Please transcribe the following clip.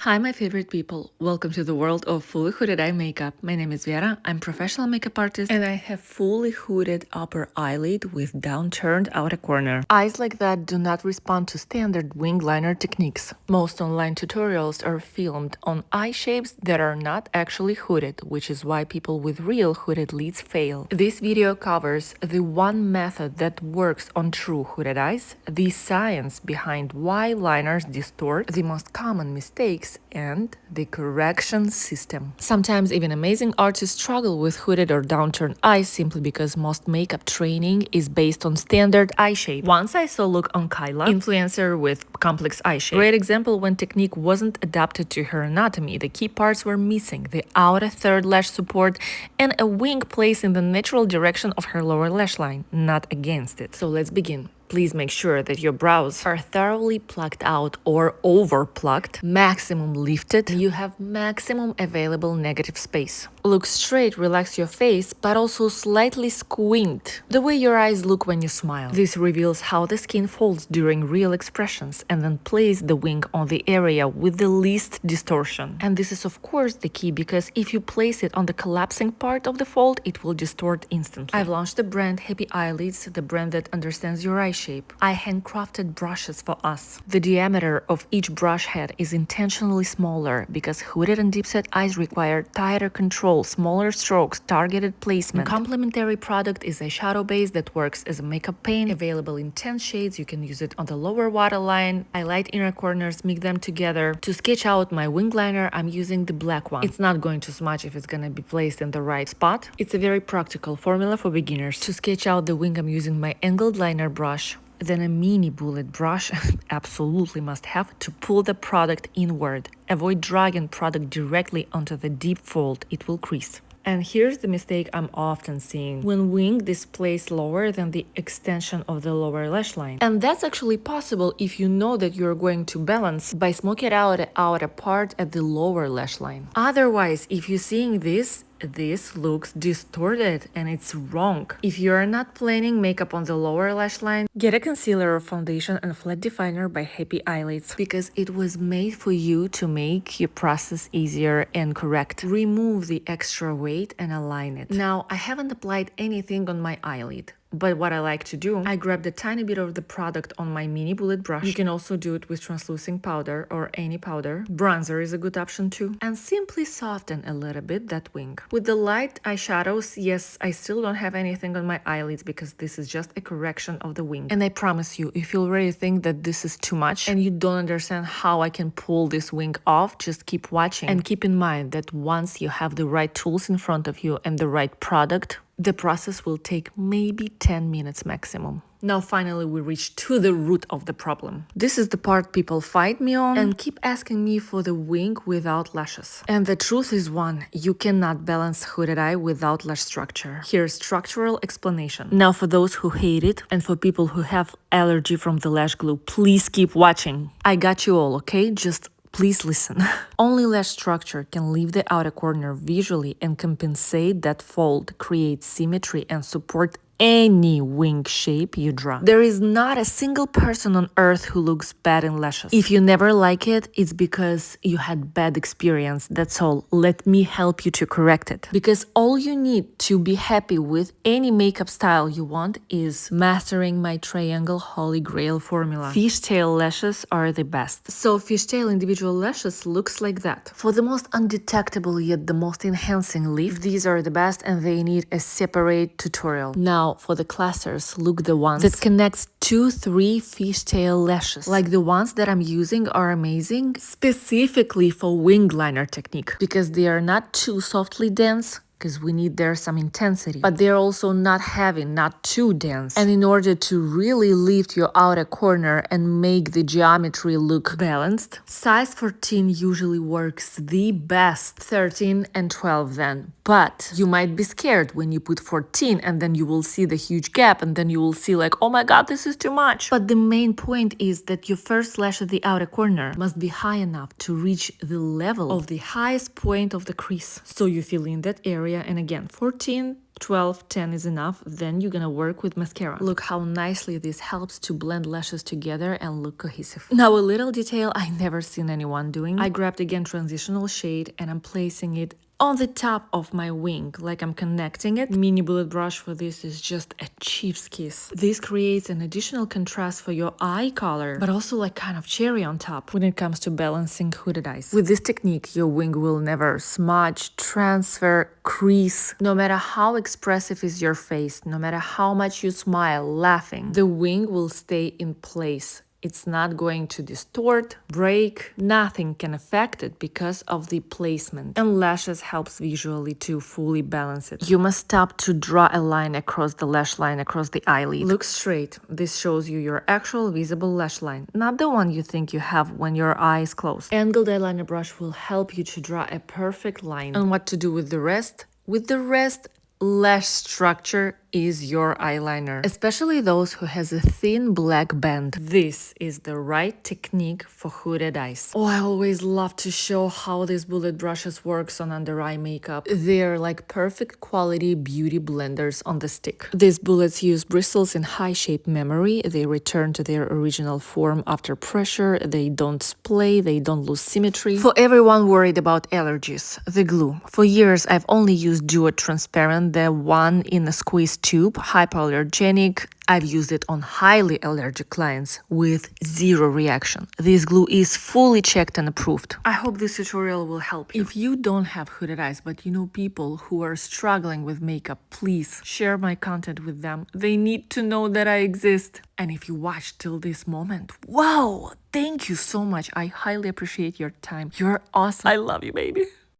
Hi, my favorite people. Welcome to the world of fully hooded eye makeup. My name is Vera. I'm professional makeup artist and I have fully hooded upper eyelid with downturned outer corner. Eyes like that do not respond to standard wing liner techniques. Most online tutorials are filmed on eye shapes that are not actually hooded, which is why people with real hooded lids fail. This video covers the one method that works on true hooded eyes, the science behind why liners distort, the most common mistakes, and the correction system. Sometimes even amazing artists struggle with hooded or downturned eyes simply because most makeup training is based on standard eye shape. Once I saw look on Kyla, influencer with complex eye shape. Great example when technique wasn't adapted to her anatomy. The key parts were missing, the outer third lash support and a wing placed in the natural direction of her lower lash line, not against it. So let's begin. Please make sure that your brows are thoroughly plucked out or over plucked, maximum lifted, you have maximum available negative space. Look straight, relax your face, but also slightly squint, the way your eyes look when you smile. This reveals how the skin folds during real expressions, and then place the wing on the area with the least distortion. And this is of course the key, because if you place it on the collapsing part of the fold, it will distort instantly. I've launched the brand Happy Eyelids, the brand that understands your eye shape. I handcrafted brushes for us. The diameter of each brush head is intentionally smaller because hooded and deep set eyes require tighter control, smaller strokes, targeted placement. The complementary product is a shadow base that works as a makeup paint, available in 10 shades. You can use it on the lower waterline, highlight inner corners, mix them together. To sketch out my wing liner, I'm using the black one. It's not going to smudge if it's gonna be placed in the right spot. It's a very practical formula for beginners. To sketch out the wing, I'm using my angled liner brush, then a mini bullet brush, absolutely must have, to pull the product inward. Avoid dragging product directly onto the deep fold, it will crease. And here's the mistake I'm often seeing. When wing is placed lower than the extension of the lower lash line. And that's actually possible if you know that you're going to balance by smoking out the outer part at the lower lash line. Otherwise, if you're seeing this looks distorted and it's wrong. If you're not planning makeup on the lower lash line, get a concealer or foundation and flat definer by Happy Eyelids, because it was made for you to make your process easier and correct. Remove the extra weight and align it. Now, I haven't applied anything on my eyelid, but what I like to do, I grabbed a tiny bit of the product on my mini bullet brush. You can also do it with translucent powder or any powder. Bronzer is a good option too. And simply soften a little bit that wing. With the light eyeshadows, yes, I still don't have anything on my eyelids because this is just a correction of the wing. And I promise you, if you already think that this is too much and you don't understand how I can pull this wing off, just keep watching. And keep in mind that once you have the right tools in front of you and the right product, the process will take maybe 10 minutes maximum. Now finally we reach to the root of the problem. This is the part people fight me on and keep asking me for the wing without lashes. And the truth is one, you cannot balance hooded eye without lash structure. Here's structural explanation. Now for those who hate it and for people who have allergy from the lash glue, please keep watching. I got you all, okay? Just please listen. Only lash structure can leave the outer corner visually and compensate that fold, create symmetry and support any wing shape you draw. There is not a single person on earth who looks bad in lashes. If you never like it, it's because you had bad experience. That's all. Let me help you to correct it. Because all you need to be happy with any makeup style you want is mastering my triangle holy grail formula. Fishtail lashes are the best. So fishtail individual lashes looks like that. For the most undetectable yet the most enhancing lift, these are the best and they need a separate tutorial. Now for the clusters, look the ones that connects 2-3 fishtail lashes. Like the ones that I'm using are amazing, specifically for wing liner technique, because they are not too softly dense, because we need there some intensity, but they're also not heavy, not too dense. And in order to really lift your outer corner and make the geometry look balanced, size 14 usually works the best. 13 and 12 then. But you might be scared when you put 14 and then you will see the huge gap and then you will see like, oh my god, this is too much. But the main point is that your first lash at the outer corner must be high enough to reach the level of the highest point of the crease. So you fill in that area area. And again, 14, 12, 10 is enough. Then you're gonna work with mascara. Look how nicely this helps to blend lashes together and look cohesive. Now a little detail I never seen anyone doing. I grabbed again transitional shade and I'm placing it on the top of my wing, like I'm connecting it. Mini bullet brush for this is just a chief's kiss. This creates an additional contrast for your eye color, but also like kind of cherry on top when it comes to balancing hooded eyes. With this technique, your wing will never smudge, transfer, crease. No matter how expressive is your face, no matter how much you smile, laughing, the wing will stay in place. It's not going to distort, break, nothing can affect it because of the placement. And lashes helps visually to fully balance it. You must stop to draw a line across the lash line, across the eyelid. Look straight. This shows you your actual visible lash line, not the one you think you have when your eye is closed. Angled eyeliner brush will help you to draw a perfect line. And what to do with the rest? With the rest, lash structure is your eyeliner, especially those who has a thin black band. This is the right technique for hooded eyes. Oh, I always love to show how these bullet brushes works on under eye makeup. They're like perfect quality beauty blenders on the stick. These bullets use bristles in high shape memory. They return to their original form after pressure. They don't splay, they don't lose symmetry. For everyone worried about allergies, the glue. For years I've only used Duo Transparent, the one in a squeeze tube, hypoallergenic. I've used it on highly allergic clients with zero reaction. This glue is fully checked and approved. I hope this tutorial will help you. If you don't have hooded eyes, but you know people who are struggling with makeup, please share my content with them. They need to know that I exist. And if you watched till this moment, wow, thank you so much. I highly appreciate your time. You're awesome. I love you, baby.